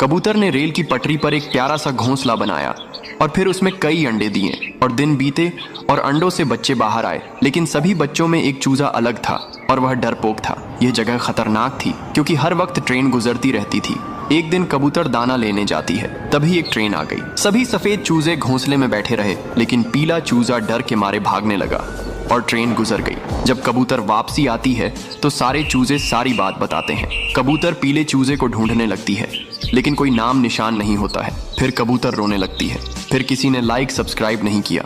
कबूतर ने रेल की पटरी पर एक प्यारा सा घोंसला बनाया और फिर उसमें कई अंडे दिए और दिन बीते और अंडों से बच्चे बाहर आए। लेकिन सभी बच्चों में एक चूजा अलग था और वह डरपोक था। यह जगह खतरनाक थी क्योंकि हर वक्त ट्रेन गुजरती रहती थी। एक दिन कबूतर दाना लेने जाती है, तभी एक ट्रेन आ गई। सभी सफेद चूजे घोंसले में बैठे रहे, लेकिन पीला चूजा डर के मारे भागने लगा और ट्रेन गुजर गई। जब कबूतर वापसी आती है तो सारे चूजे सारी बात बताते हैं। कबूतर पीले चूजे को ढूंढने लगती है, लेकिन कोई नाम निशान नहीं होता है। फिर कबूतर रोने लगती है। फिर किसी ने लाइक सब्सक्राइब नहीं किया।